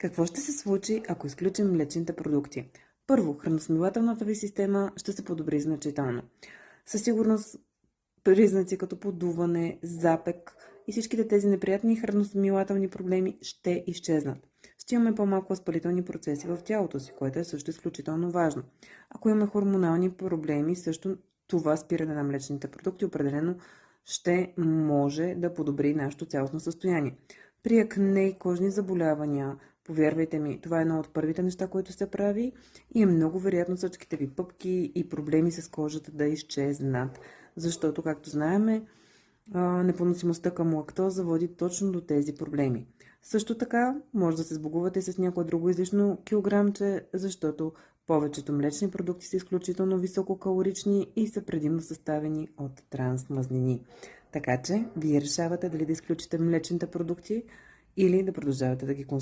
Какво ще се случи, ако изключим млечните продукти? Първо, храносмилателната ви система ще се подобри значително. Със сигурност признаци като подуване, запек и всичките тези неприятни храносмилателни проблеми ще изчезнат. Ще имаме по-малко възпалителни процеси в тялото си, което е също изключително важно. Ако имаме хормонални проблеми, също това спиране на млечните продукти определено ще може да подобри нашето цялостно състояние. При акне и кожни заболявания, повярвайте ми, това е едно от първите неща, които се прави и е много вероятно всичките ви пъпки и проблеми с кожата да изчезнат. Защото, както знаеме, непоносимостта към лактоза води точно до тези проблеми. Също така, може да се сбогувате с някое друго излишно килограмче, защото повечето млечни продукти са изключително висококалорични и са предимно съставени от трансмазнини. Така че, вие решавате дали да изключите млечните продукти или да продължавате да ги консумирате.